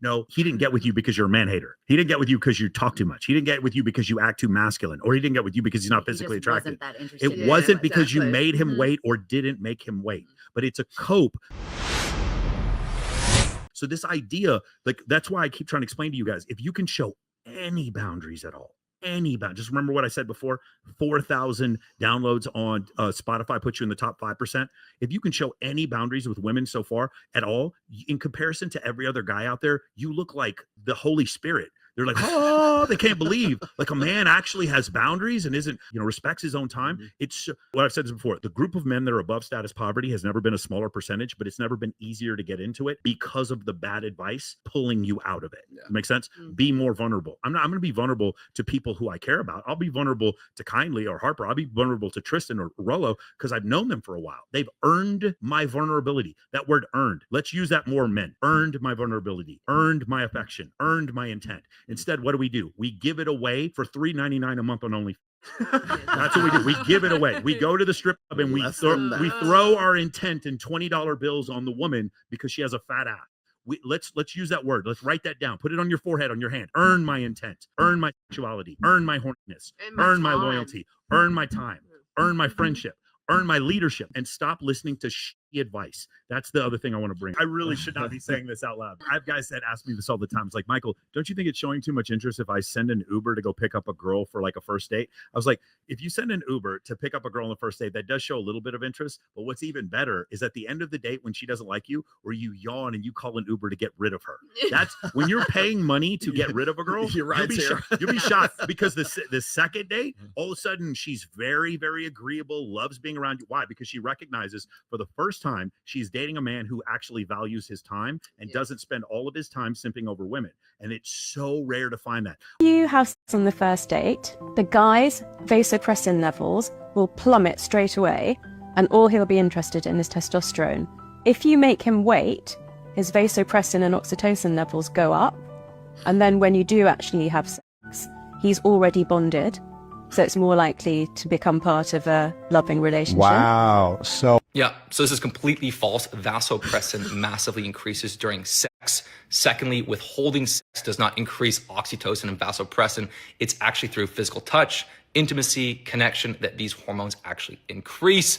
No, he didn't get with you because you're a man hater. He didn't get with you because you talk too much. He didn't get with you because you act too masculine, or he didn't get with you because he's not physically attractive. It wasn't because you made him wait or didn't make him wait, but it's a cope. So this idea, like, that's why I keep trying to explain to you guys, if you can show any boundaries at all, just remember what I said before, 4,000 downloads on Spotify puts you in the top 5%. If you can show any boundaries with women so far at all, in comparison to every other guy out there, you look like the Holy Spirit. They're like, oh, they can't believe like a man actually has boundaries and isn't, respects his own time. It's what I've said this before. The group of men that are above status poverty has never been a smaller percentage, but it's never been easier to get into it because of the bad advice pulling you out of it. Yeah. Makes sense? Be more vulnerable. I'm going to be vulnerable to people who I care about. I'll be vulnerable to Kindly or Harper. I'll be vulnerable to Tristan or Rollo because I've known them for a while. They've earned my vulnerability. That word earned. Let's use that more, men. Earned my vulnerability, earned my affection, earned my intent. Instead, what do? We give it away for $3.99 a month on OnlyFans. That's what we do. We give it away. We go to the strip club and we throw our intent in $20 bills on the woman because she has a fat ass. Let's use that word. Let's write that down. Put it on your forehead, on your hand. Earn my intent. Earn my sexuality. Earn my horniness. Earn my loyalty. Earn my time. Earn my friendship. Earn my leadership. And stop listening to advice. That's the other thing I want to bring. I really should not be saying this out loud. I have guys that ask me this all the time. It's like, Michael, don't you think it's showing too much interest if I send an Uber to go pick up a girl for like a first date? I was like, if you send an Uber to pick up a girl on the first date, that does show a little bit of interest. But what's even better is at the end of the date when she doesn't like you, or you yawn and you call an Uber to get rid of her. That's when you're paying money to get rid of a girl. You'll be shocked because the second date, all of a sudden she's very, very agreeable, loves being around you. Why? Because she recognizes for the first time she's dating a man who actually values his time and doesn't spend all of his time simping over women. And it's so rare to find that. You have sex on the first date, the guy's vasopressin levels will plummet straight away, and all he'll be interested in is testosterone. If you make him wait, his vasopressin and oxytocin levels go up, and then when you do actually have sex, he's already bonded, so it's more likely to become part of a loving relationship. Wow. So this is completely false. Vasopressin massively increases during sex. Secondly, withholding sex does not increase oxytocin and vasopressin. It's actually through physical touch, intimacy, connection that these hormones actually increase.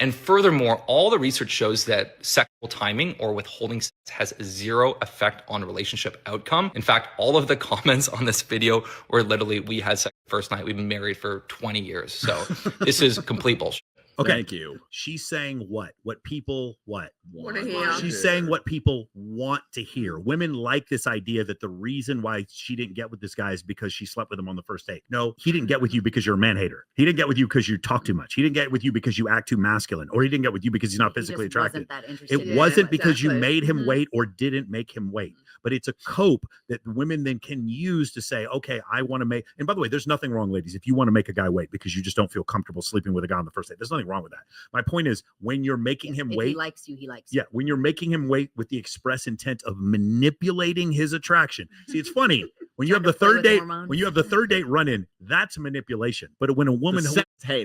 And furthermore, all the research shows that sexual timing or withholding sex has zero effect on relationship outcome. In fact, all of the comments on this video were literally, we had sex the first night, we've been married for 20 years. So this is complete bullshit. Okay. Thank you. She's saying what people want to hear. She's saying what people want to hear. Women like this idea that the reason why she didn't get with this guy is because she slept with him on the first date. No, he didn't get with you because you're a man hater. He didn't get with you because you talk too much. He didn't get with you because you act too masculine, or he didn't get with you because he's not physically attractive. It wasn't because you made him wait or didn't make him wait. But it's a cope that women then can use to say, okay, I want to make, and by the way, there's nothing wrong, ladies, if you want to make a guy wait because you just don't feel comfortable sleeping with a guy on the first date. There's nothing wrong with that. My point is, when you're making him wait, he likes you, he likes you. Yeah, when you're making him wait with the express intent of manipulating his attraction. See, it's funny. When you have the third date run-in, that's manipulation. But when a woman,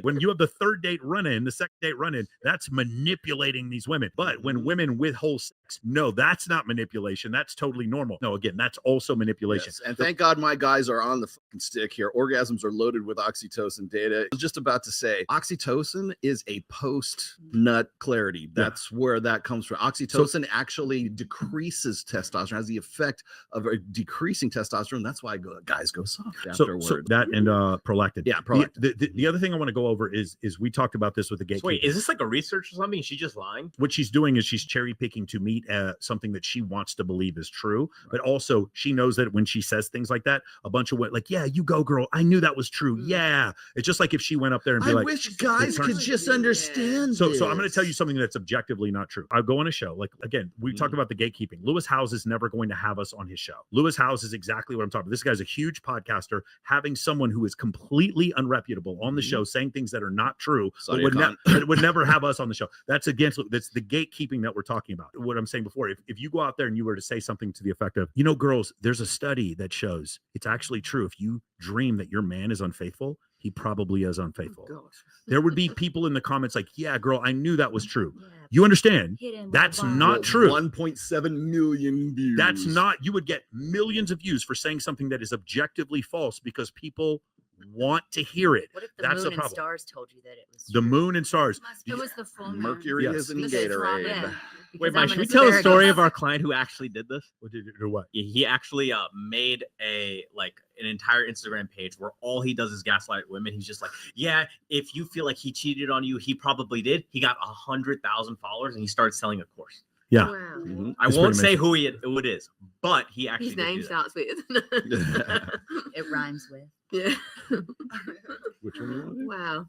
when you have the third date run-in, the second date run-in, that's manipulating these women. But when women withhold sex, no, that's not manipulation. That's totally normal. No, again, that's also manipulation. Yes. And thank God my guys are on the fucking stick here. Orgasms are loaded with oxytocin data. I was just about to say, oxytocin is a post-nut clarity. That's where that comes from. Oxytocin actually decreases testosterone, has the effect of decreasing testosterone. That's why guys go soft afterwards. So that and prolactin. Yeah, prolactin. The other thing I want to go over is we talked about this with the gatekeeper. Wait, is this like a research or something? Is she just lying? What she's doing is she's cherry picking to meet something that she wants to believe is true. But also she knows that when she says things like that, a bunch of women like, yeah, you go, girl. I knew that was true. Yeah. It's just like if she went up there and be I like, wish guys could just understand. So I'm going to tell you something that's objectively not true. I'll go on a show. Like, again, we talked about the gatekeeping. Lewis Howes is never going to have us on his show. Lewis Howes is exactly what I'm talking about. This guy's a huge podcaster. Having someone who is completely unreputable on the show saying things that are not true but would never have us on the show. That's the gatekeeping that we're talking about. What I'm saying before, if you go out there and you were to say something to the effect of, girls, there's a study that shows it's actually true. If you dream that your man is unfaithful, he probably is unfaithful. There would be people in the comments like, yeah, girl, I knew that was true. You understand? Hidden That's by not bars. true. 1.7 million views. That's not, you would get millions of views for saying something that is objectively false because people want to hear it. What if the That's moon the and problem. stars told you that it was The true? moon and stars. It was the full moon. Mercury Yes. is in Because it's Gatorade. yeah. Wait, Because Mike, I'm should an we tell the asparagus. story of our client who actually did this? What did you do? What? He actually made an entire Instagram page where all he does is gaslight women. He's just like, yeah, if you feel like he cheated on you, he probably did. He got 100,000 followers and he started selling a course. Yeah. Wow. Mhm. I That's won't pretty say who who it is, but he actually His did name do that. starts with. It rhymes with. Yeah. Which one? Wow.